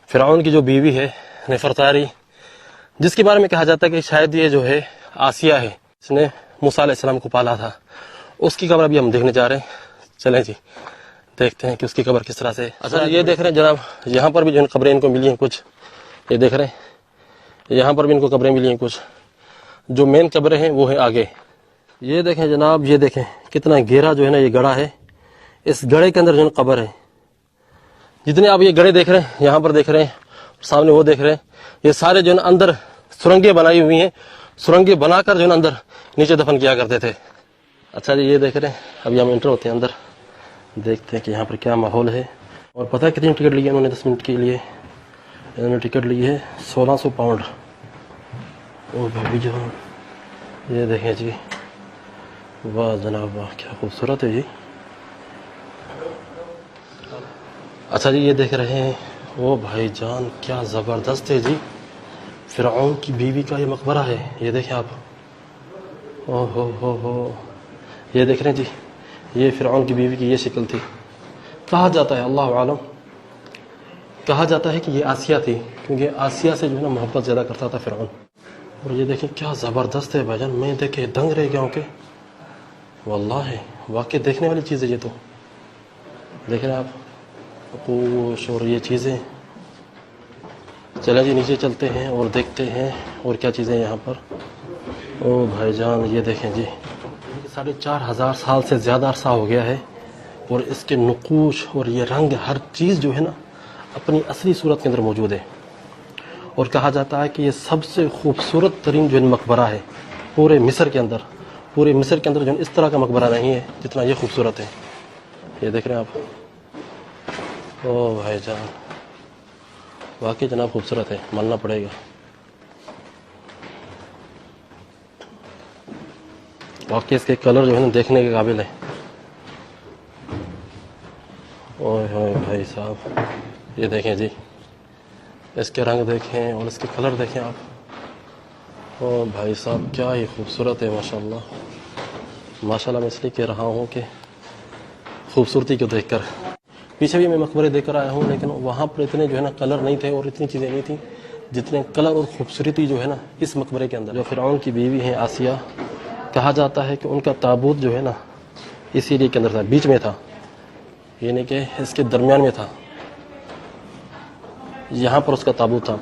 فرعون کی جو بیوی ہے نفرتاری، جس کے بارے میں کہا جاتا ہے کہ شاید یہ جو ہے آسیہ ہے، اس نے موسیٰ علیہ السلام کو پالا تھا، اس کی قبر ابھی ہم دیکھنے جا رہے ہیں۔ چلیں جی دیکھتے ہیں کہ اس کی قبر کس طرح سے۔ اچھا یہ دیکھ رہے ہیں جناب، یہاں پر بھی جو قبریں ان کو ملی ہیں کچھ، یہ دیکھ رہے ہیں یہاں پر بھی ان کو قبریں ملی ہیں کچھ۔ جو مین قبریں ہیں وہ ہیں آگے، یہ دیکھیں جناب، یہ دیکھیں کتنا گہرا جو ہے نا یہ گڑھا ہے، اس گڑھے کے اندر جو ہے قبر ہے۔ جتنے آپ یہ گڑھے دیکھ رہے ہیں، یہاں پر دیکھ رہے ہیں، سامنے وہ دیکھ رہے ہیں، یہ سارے جو ہے نا اندر سرنگیں بنائی ہوئی ہیں، سرنگیں بنا کر جو ہے نا اندر نیچے دفن کیا کرتے تھے۔ اچھا جی یہ دیکھ رہے ہیں، ابھی ہم انٹر ہوتے ہیں اندر، دیکھتے ہیں کہ یہاں پر کیا ماحول ہے۔ اور پتہ ہے کتنی ٹکٹ لی ہے انہوں نے 10 منٹ کے لیے؟ انہوں نے ٹکٹ لی ہے 1600 پاؤنڈ۔ او بھابی جان، یہ دیکھیں جی، واہ جناب واہ، کیا خوبصورت ہے جی۔ اچھا جی یہ دیکھ رہے ہیں، او بھائی جان کیا زبردست ہے جی، فرعون کی بیوی کا یہ مقبرہ ہے، یہ دیکھیں آپ۔ او ہو، یہ دیکھ رہے ہیں جی، یہ فرعون کی بیوی کی یہ شکل تھی۔ کہا جاتا ہے، اللہ عالم، کہا جاتا ہے کہ یہ آسیہ تھی، کیونکہ آسیہ سے جو ہے نا محبت زیادہ کرتا تھا فرعون۔ اور یہ دیکھیں کیا زبردست ہے بھائی جان، میں دیکھے دنگ رہ گیا ہوں کہ واللہ ہے، واقعی دیکھنے والی چیز ہے یہ تو۔ دیکھ رہے ہیں آپ پوش اور یہ چیزیں۔ چلیں جی نیچے چلتے ہیں اور دیکھتے ہیں اور کیا چیزیں یہاں پر۔ او بھائی جان یہ دیکھیں جی، 4500 سال سے زیادہ عرصہ ہو گیا ہے، اور اس کے نقوش اور یہ رنگ ہر چیز جو ہے نا اپنی اصلی صورت کے اندر موجود ہے۔ اور کہا جاتا ہے کہ یہ سب سے خوبصورت ترین جو ہے مقبرہ ہے پورے مصر کے اندر۔ پورے مصر کے اندر جو ہے اس طرح کا مقبرہ نہیں ہے جتنا یہ خوبصورت ہے۔ یہ دیکھ رہے ہیں آپ، او بھائی جان واقعی جناب خوبصورت ہے، ماننا پڑے گا۔ واقعی اس کے کلر جو ہے نا دیکھنے کے قابل ہے۔ اوہ ہوئے بھائی صاحب، یہ دیکھیں جی، اس کے رنگ دیکھیں اور اس کے کلر دیکھیں آپ۔ او بھائی صاحب کیا ہی خوبصورت ہے، ماشاءاللہ ماشاءاللہ۔ میں اس لیے کہہ رہا ہوں کہ خوبصورتی کو دیکھ کر، پیچھے بھی میں مقبرے دیکھ کر آیا ہوں، لیکن وہاں پر اتنے جو ہے نا کلر نہیں تھے اور اتنی چیزیں نہیں تھیں جتنے کلر اور خوبصورتی جو ہے نا اس مقبرے کے اندر۔ جو فرعون کی بیوی ہیں آسیہ، کہا جاتا ہے کہ ان کا تابوت جو ہے نا اسی لیے کے اندر تھا، بیچ میں تھا، یعنی کہ اس کے درمیان میں تھا، یہاں پر اس کا تابوت تھا۔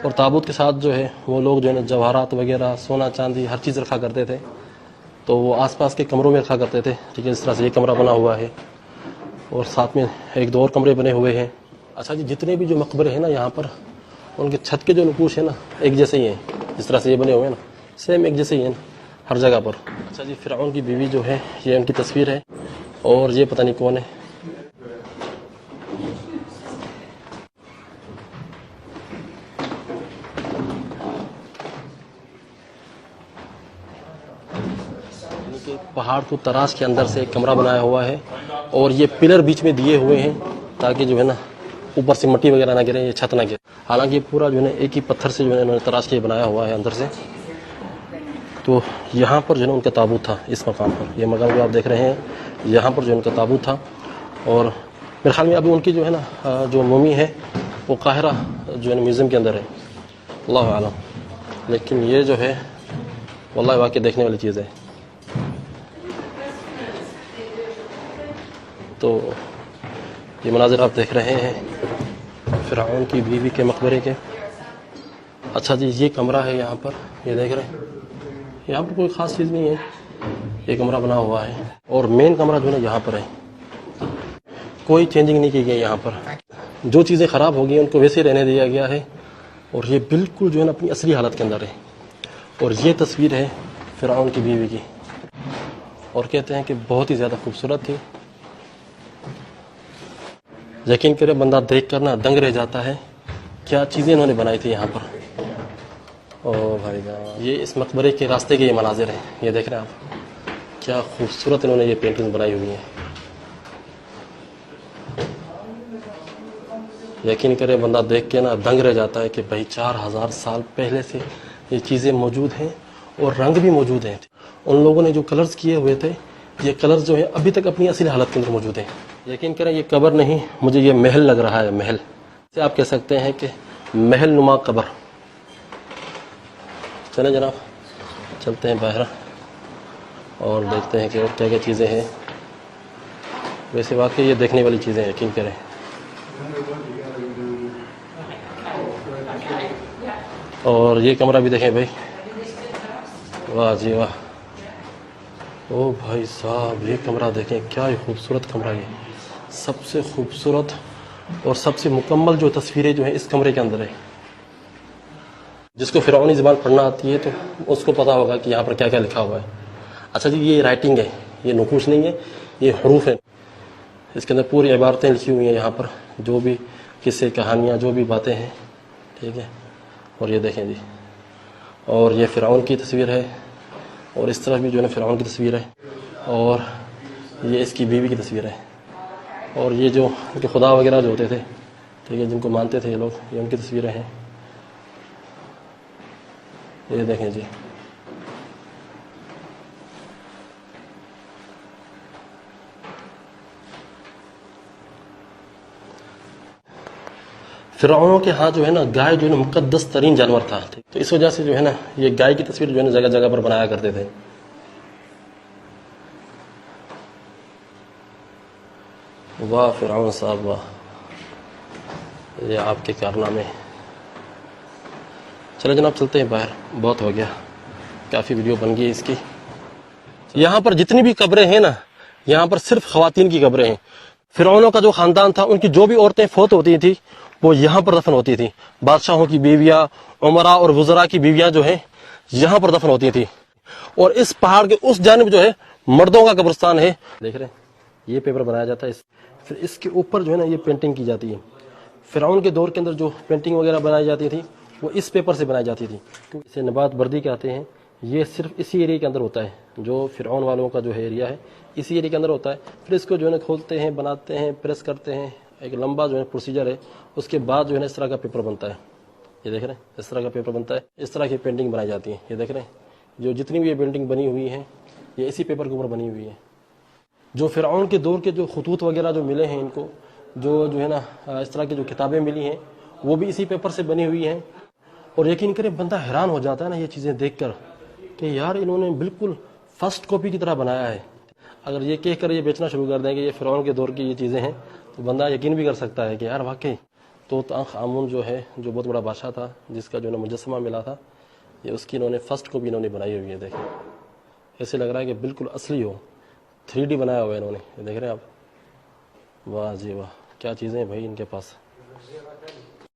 اور تابوت کے ساتھ جو ہے وہ لوگ جو ہے نا جواہرات وغیرہ، سونا چاندی ہر چیز رکھا کرتے تھے، تو وہ آس پاس کے کمروں میں رکھا کرتے تھے۔ ٹھیک ہے، اس طرح سے یہ کمرہ بنا ہوا ہے اور ساتھ میں ایک دو اور کمرے بنے ہوئے ہیں۔ اچھا جی جتنے بھی جو مقبرے ہیں نا یہاں پر، ان کے چھت کے جو نقوش ہیں نا ایک جیسے ہی ہیں، جس طرح سے یہ بنے ہوئے ہیں نا سیم ایک جیسے ہی ہیں ہر جگہ پر۔ اچھا جی فرعون کی بیوی جو ہے یہ ان کی تصویر ہے، اور یہ پتہ نہیں کون ہے۔ پہاڑ کو تراش کے اندر سے ایک کمرہ بنایا ہوا ہے، اور یہ پلر بیچ میں دیے ہوئے ہیں تاکہ جو ہے نا اوپر سے مٹی وغیرہ نہ گرے، یہ چھت نہ گرے۔ حالانکہ یہ پورا جو ہے نا ایک ہی پتھر سے جو ہے انہوں نے تراش کے بنایا ہوا ہے اندر سے۔ تو یہاں پر جو ہے نا ان کا تابوت تھا، اس مقام پر، یہ مقام جو آپ دیکھ رہے ہیں یہاں پر جو ان کا تابوت تھا۔ اور میرے خیال میں ابھی ان کی جو ہے نا جو مومی ہے وہ قاہرہ جو ہے نا میوزیم کے اندر ہے، اللہ عالم۔ لیکن یہ جو ہے واللہ واقعی دیکھنے والی چیز ہے۔ تو یہ مناظر آپ دیکھ رہے ہیں فرعون کی بیوی کے مقبرے کے۔ اچھا جی یہ کمرہ ہے یہاں پر، یہ دیکھ رہے ہیں، یہاں پر کوئی خاص چیز نہیں ہے، یہ کمرہ بنا ہوا ہے، اور مین کمرہ جو ہے نا یہاں پر ہے، کوئی چینجنگ نہیں کی گئی یہاں پر۔ جو چیزیں خراب ہو گئی ان کو ویسے رہنے دیا گیا ہے، اور یہ بالکل جو ہے نا اپنی اصلی حالت کے اندر ہے۔ اور یہ تصویر ہے فرعون کی بیوی کی، اور کہتے ہیں کہ بہت ہی زیادہ خوبصورت تھی۔ یقین کرے بندہ دیکھ کر نا دنگ رہ جاتا ہے، کیا چیزیں انہوں نے بنائی تھی یہاں پر۔ او بھائی جان، یہ اس مقبرے کے راستے کے یہ مناظر ہیں، یہ دیکھ رہے ہیں آپ، کیا خوبصورت انہوں نے یہ پینٹنگ بنائی ہوئی ہیں۔ یقین کرے بندہ دیکھ کے نا دنگ رہ جاتا ہے کہ بھائی 4000 سال پہلے سے یہ چیزیں موجود ہیں، اور رنگ بھی موجود ہیں۔ ان لوگوں نے جو کلرز کیے ہوئے تھے، یہ کلرز جو ہے ابھی تک اپنی اصلی حالت کے اندر موجود ہیں۔ یقین کریں یہ قبر نہیں، مجھے یہ محل لگ رہا ہے، محل آپ کہہ سکتے ہیں کہ محل نما قبر. چلیں جناب چلتے ہیں باہر اور دیکھتے ہیں کہ اور کیا کیا چیزیں ہیں. ویسے واقعی یہ دیکھنے والی چیزیں ہیں، یقین کریں. اور یہ کمرہ بھی دیکھیں بھائی، واہ جی واہ. او بھائی صاحب یہ کمرہ دیکھیں، کیا ہی خوبصورت کمرہ. یہ سب سے خوبصورت اور سب سے مکمل جو تصویریں جو ہیں اس کمرے کے اندر ہے. جس کو فرعونی زبان پڑھنا آتی ہے تو اس کو پتا ہوگا کہ یہاں پر کیا کیا لکھا ہوا ہے. اچھا جی یہ رائٹنگ ہے، یہ نقوش نہیں ہے، یہ حروف ہیں. اس کے اندر پوری عبارتیں لکھی ہوئی ہیں یہاں پر، جو بھی قصے کہانیاں جو بھی باتیں ہیں، ٹھیک ہے. اور یہ دیکھیں جی، اور یہ فرعون کی تصویر ہے، اور اس طرف بھی جو ہے فرعون کی تصویر ہے، اور یہ اس کی بیوی کی تصویر ہے. اور یہ جو ان کے خدا وغیرہ جو ہوتے تھے، ٹھیک ہے، جن کو مانتے تھے یہ لوگ، یہ ان کی تصویریں ہیں. یہ دیکھیں جی. فرعونوں کے ہاں جو ہے نا گائے جو ہے نا مقدس ترین جانور تھا، تو اس وجہ سے جو ہے نا یہ گائے کی تصویر جو ہے نا جگہ جگہ پر بنایا کرتے تھے. واہ فرعون صاحب واہ، یہ آپ کے کارنامے. چلے جناب چلتے ہیں باہر، بہت ہو گیا، کافی ویڈیو بن گئی اس کی. یہاں پر جتنی بھی قبریں ہیں نا، یہاں پر صرف خواتین کی قبریں ہیں. فرعونوں کا جو خاندان تھا ان کی جو بھی عورتیں فوت ہوتی تھیں وہ یہاں پر دفن ہوتی تھیں. بادشاہوں کی بیویاں، عمراء اور وزراء کی بیویاں جو ہیں یہاں پر دفن ہوتی تھیں. اور اس پہاڑ کے اس جانب جو ہے مردوں کا قبرستان ہے. دیکھ رہے ہیں یہ پیپر بنایا جاتا ہے، پھر اس کے اوپر جو ہے نا یہ پینٹنگ کی جاتی ہے. فرعون کے دور کے اندر جو پینٹنگ وغیرہ بنائی جاتی تھی وہ اس پیپر سے بنائی جاتی تھی. اسے نبات بردی کہتے ہیں. یہ صرف اسی ایریا کے اندر ہوتا ہے، جو فرعون والوں کا جو ہے ایریا ہے اسی ایریا کے اندر ہوتا ہے. پھر اس کو جو ہے نا کھولتے ہیں، بناتے ہیں، پریس کرتے ہیں، ایک لمبا جو ہے پروسیجر ہے. اس کے بعد جو ہے نا اس طرح کا پیپر بنتا ہے. یہ دیکھ رہے ہیں اس طرح کا پیپر بنتا ہے، اس طرح کی پینٹنگ بنائی جاتی ہے. یہ دیکھ رہے ہیں جو جتنی بھی یہ پینٹنگ بنی ہوئی ہیں یہ اسی پیپر کے اوپر بنی ہوئی ہے. جو فرعون کے دور کے جو خطوط وغیرہ جو ملے ہیں ان کو، جو ہے نا اس طرح کی جو کتابیں ملی ہیں وہ بھی اسی پیپر سے بنی ہوئی ہیں. اور یقین کریں بندہ حیران ہو جاتا ہے نا یہ چیزیں دیکھ کر کہ یار انہوں نے بالکل فرسٹ کاپی کی طرح بنایا ہے. اگر یہ کہہ کر یہ بیچنا شروع کر دیں کہ یہ فرعون کے دور کی یہ چیزیں ہیں تو بندہ یقین بھی کر سکتا ہے کہ یار واقعی توت عنخ آمون جو ہے، جو بہت بڑا بادشاہ تھا جس کا جو ہے نا مجسمہ ملا تھا، یہ اس کی انہوں نے فرسٹ کاپی انہوں نے بنائی ہوئی ہے. دیکھیں ایسے لگ رہا ہے کہ بالکل اصلی ہو، 3D بنایا ہوا ہے انہوں نے. یہ دیکھ رہے ہیں آپ، واہ جی واہ، کیا چیزیں ہیں بھائی ان کے پاس.